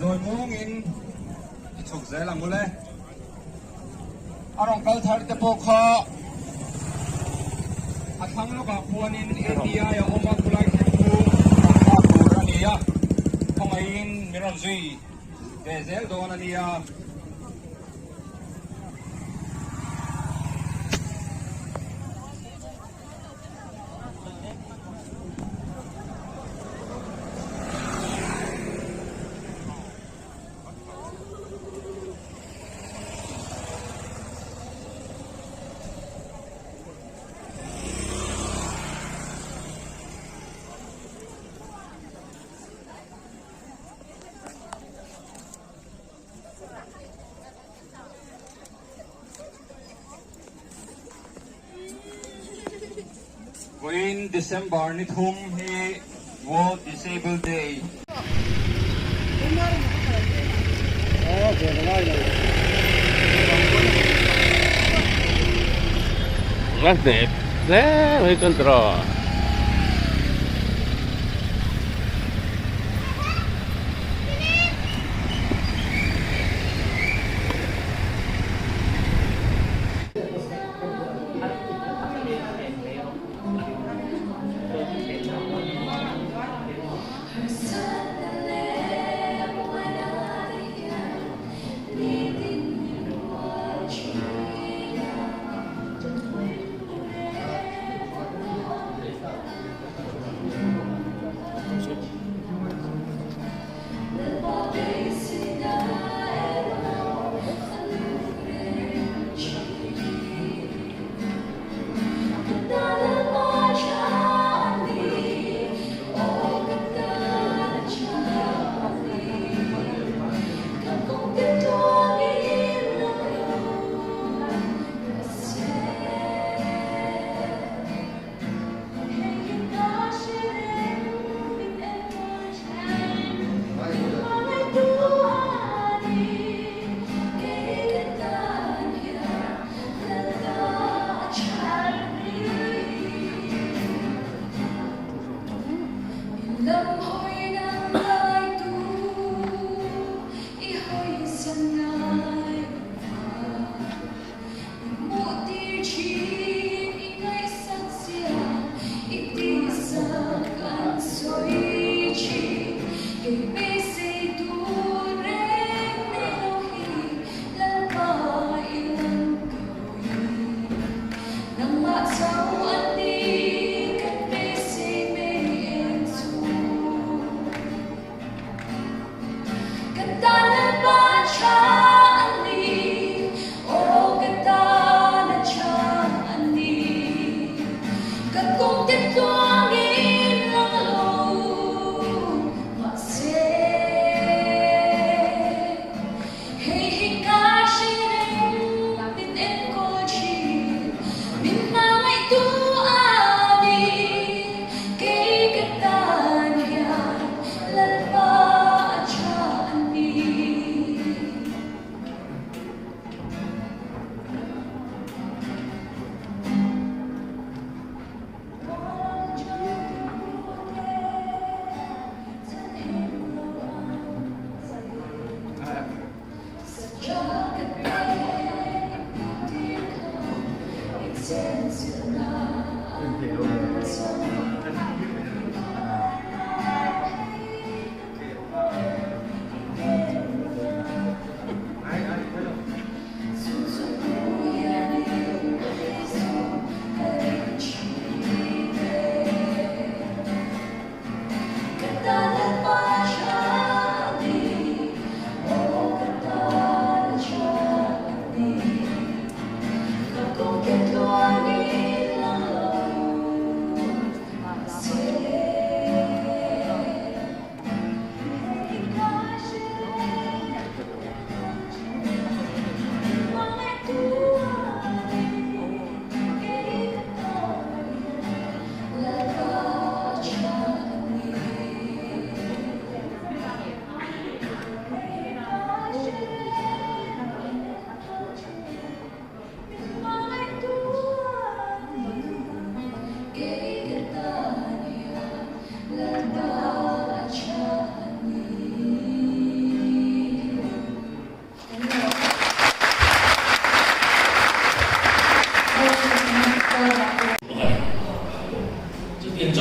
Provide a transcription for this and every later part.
Rồi muốn in chụp giấy làm mulai. Orang kal thar te pokha. Athang lo ka puan in India ya oma kulai tempu ka purania. Pangain miron zui. Bezel dona dia. In December ni thum hi World Disabled Day. Ngasih, saya kontrol.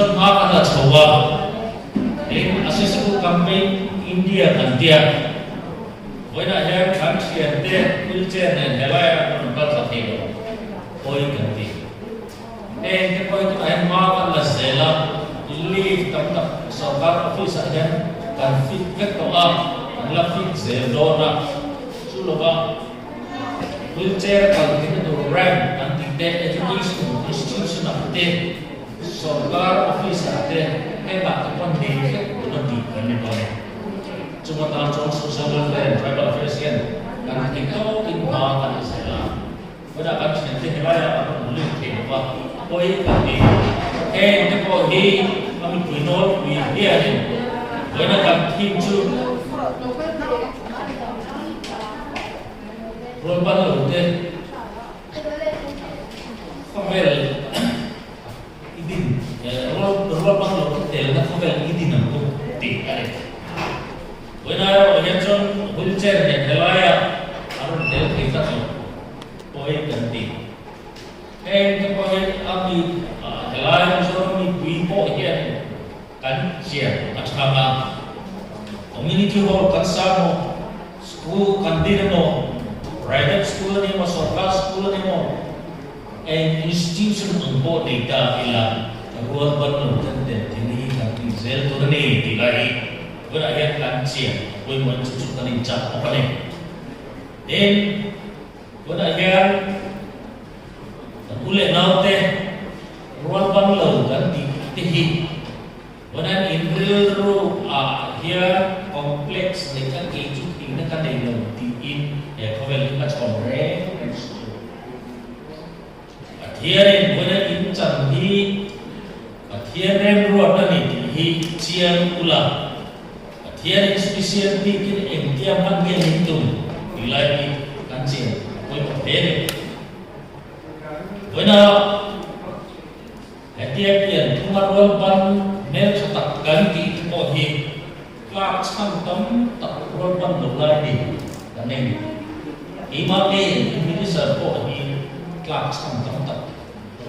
chọn hoa cả là chầu à đến accessible campaign India kan dia với đại hệ khám chiến thế wheelchair này hệ lại là nó có thể được ôi kan đi nên cái coi tụi em hoa kan là dễ lắm leave tập tập sau các office ở đây kan fit các tổ áp là fit dễ đó ra số lượng wheelchair kan kita program kan tidak education institution ada सरकार ऑफिस आते हैं बात अपन देखे उन्नति करने वाले cuma tahun social welfare tribal affairs kan karena kita in bawa kan saya pada kan nanti helaya apa boleh apa koi kami itu koi kami pinol dia ni karena kami tim tu berubah lalu deh kami berubah lalu deh nak kami ini nampu tiada when I was young, wheelchair and Helaya, I don't tell you that boy can be. And the boy, Abi, Helaya, so many people here can share at Hama. Community hall, Kansamo, school, Candidamo, private school anymore, Sorka school anymore, and institution on board data, Ila, the world button, and then he can be zero to the name, Ilai. Với đại hiện làm triển với một chút gia đình chặt của mình đến với đại hiện u lệ nào thế ruang bang lâu kan di tihi với đại hiện ru here complex này kan cái chút thì nó kan đầy lâu thì in để có vẻ như là tròn rẽ here này với đại hiện chẳng hi here này ruang đó này thì chiang ula here specialty kin engtia man ge hintum ilai kanche koi phe Với nó hãy tiếp tiền thu mặt luôn văn nếu cho tập cấn kỹ có thì các trăm tấm tập luôn văn được lại đi là nên ý mà đi mình đi sở bộ thì các trăm tấm tập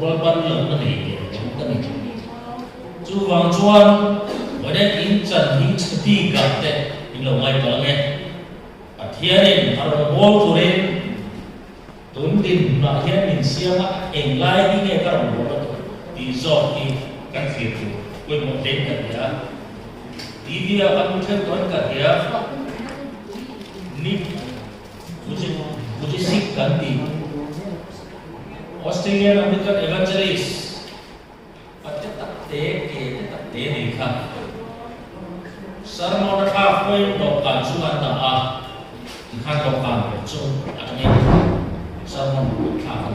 luôn văn lớn là gì chúng ta này chú vàng chuan với đây in trần in đi gặp đấy in lâu ngày có nghe và thiên nên ở đâu rồi đến tốn tiền mà thiên mình xem á em lại đi nghe các đồng bộ thì do thì các việc quên một đến cả nhà đi đi ăn thêm toán cả nhà nít Buddhist Gandhi Australian American evangelist at tập tế này khác sarang orang kafir dokan sunan dah ikan dokan betul ada sarang orang kafir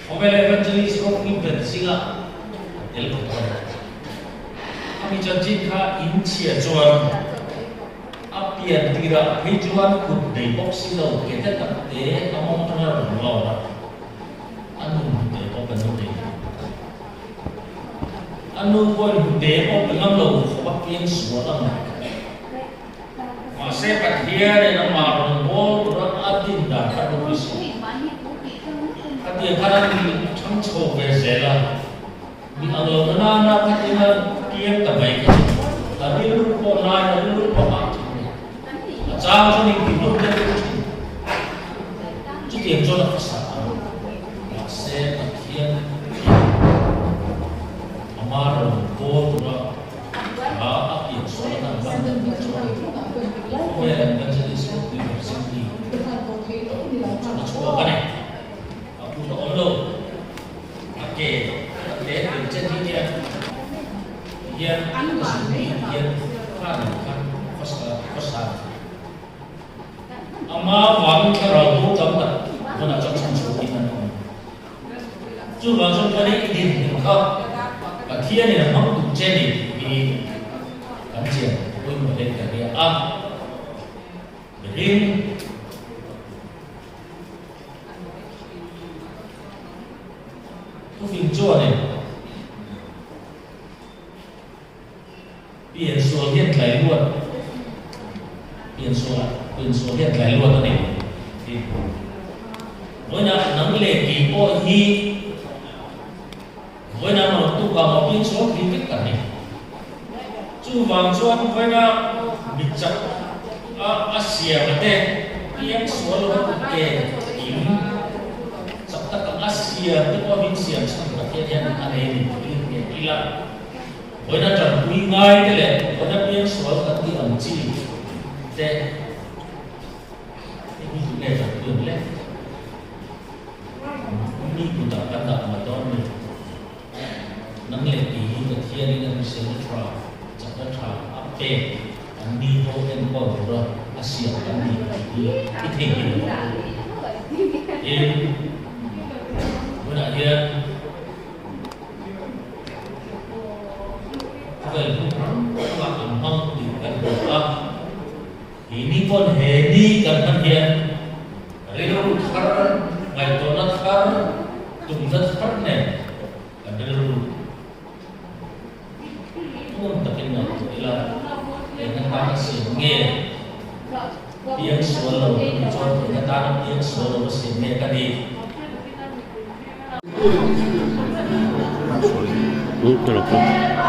Mobile evangelist orang ni bersila elok kami janji kah inci ajuan apian tidak hijuan kut dari box itu kita tak deh kamu tengah berlawan anu deh open deh anu pun deh open lalu kau pakai suara masih kadia dengan marun bol berat adin dah kadu bisi kadia karan di cangco berzela di awal nana kadia kiam terbaik tapi lu kau lain lu kau mati Jangan ni hidup dan hidup. Jadi yang jodoh kesalahan. Masih bagian amarah, bodoh, apa yang soal nampak dan soal. Kau yang jadi seperti bersih. Coba kan? Aku tak olo. Okey, dia jadi dia kesini dia kan kosa. Ama wang keraup tempat mana jangkang suci mana. Cuma langsung kali ini kau, bagian yang mampu jadi ini kajian, boleh melihat dia begini. Tu finjuan ni, biar suamian kaya luar, biar số hiện lại luôn này thì với nó nắng lệ kỳ ô hi với nó mà tu vào một biên số khi kết cả này chú vàng chuan với na bị chặt Asia mà tên biên số luôn cái im chặt tất cả Asia cái qua biên Asia chẳng có thể hiện anh ấy đi là với na chẳng quý ngay thế này với na biên số các cái âm chỉ thế ví dụ này chẳng được lên ni cũng đã bắt đầu mà đó mình năng lực ý cái thiên nhiên là sẽ tra chắc là tra áp chế anh đi vô em có rồi Asia anh đi cái thế gì đó em bữa nay hiện vậy cũng là ảnh hưởng từ cái đó ini pun hedi kan hiện rilu khar mai tonat khar tumzat khar ne adalu pun takin na ila dengan bahasa nge yang solo contoh dengan tanam yang solo mesin nge kadi Terus.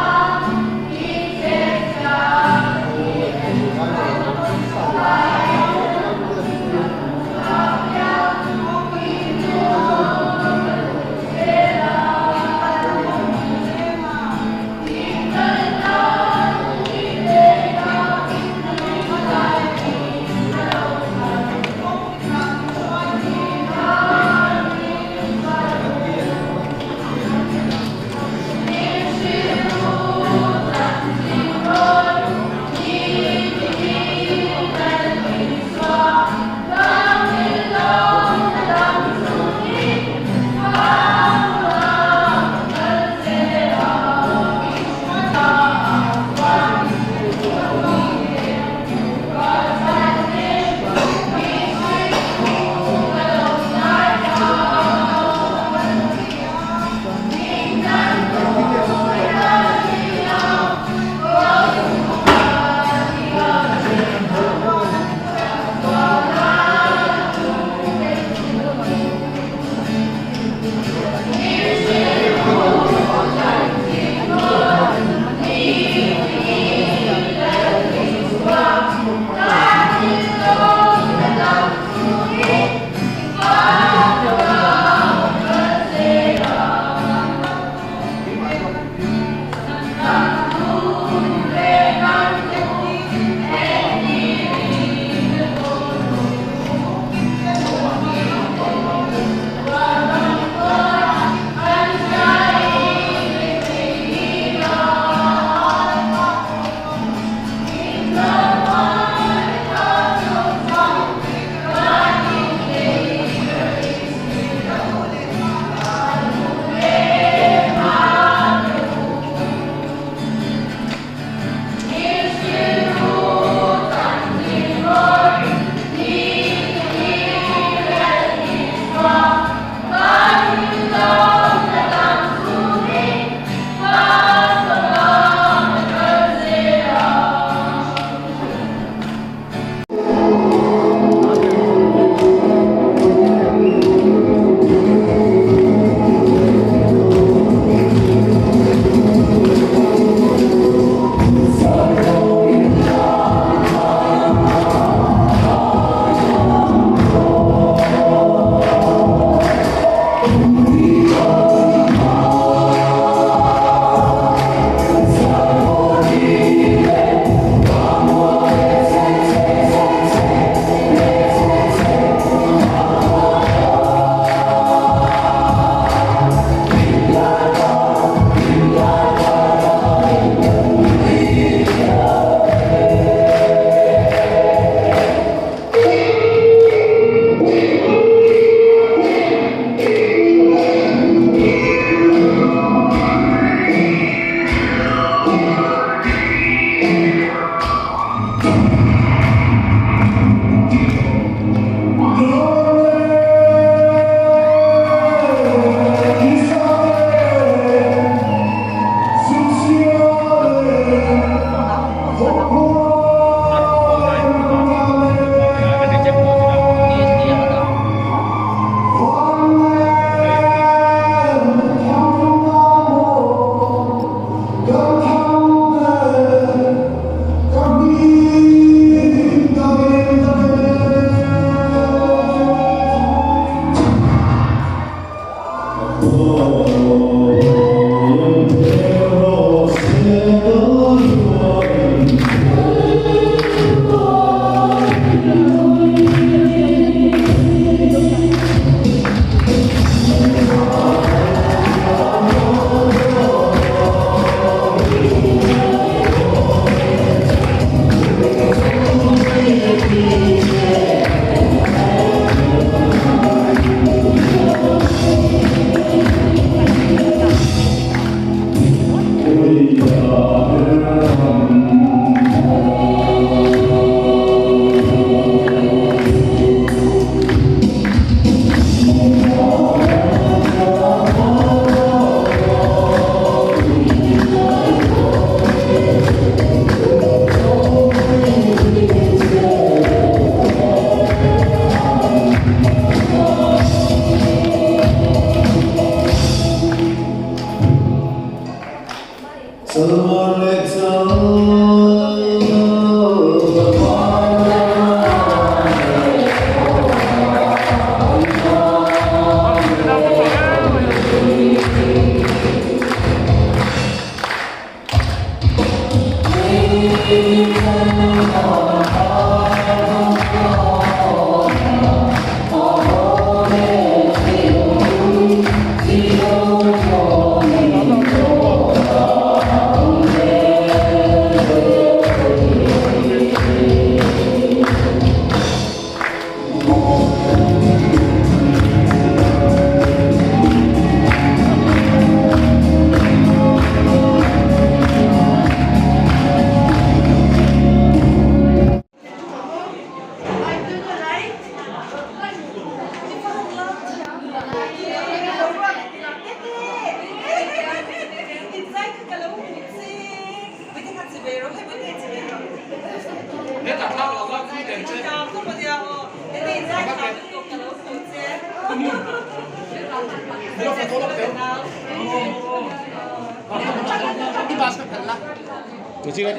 我这个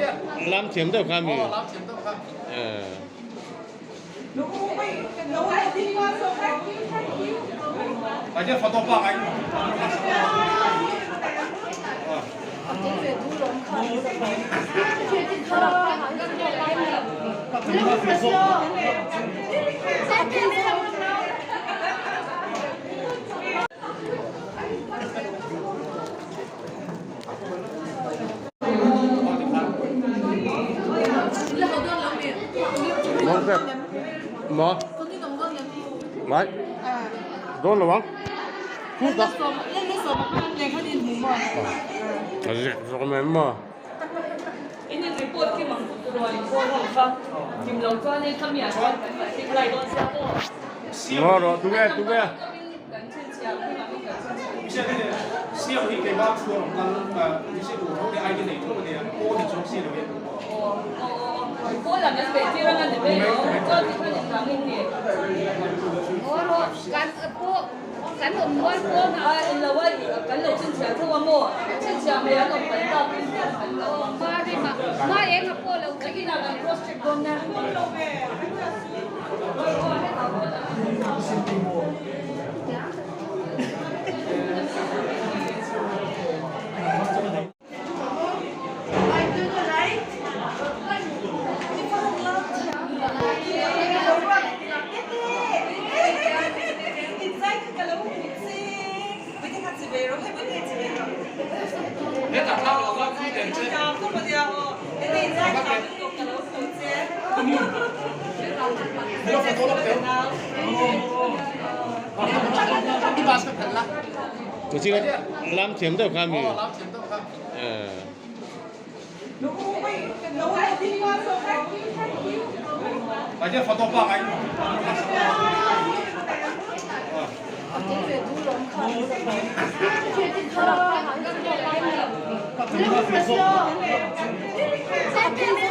蓝甜豆干米，大家发到八百。món phép món món đốn là món phút đó rồi mềm mà ini report ki mang tuan ko ho fa kim lo tuan ni tham ya tuan ti lai don sia ko ngon rồi tu nghe kan chen sia ki ma mi kan chen 现在的西洋的给我出了一些普通的 ID 内容的，我的中心里面。ko la mes pe ti ran de be yo ko ti kan ni lang ni Cánh hùng quá cô a in la wai kan lo chen sia tho wa mo chen sia me ya no pan ta tin kan lo ba đi mà em học cô là cái nào là cross check con nha我这个蓝甜豆干米，大家发到八百。Hãy subscribe cho kênh Ghiền Mì Gõ để không bỏ lỡ những video hấp dẫn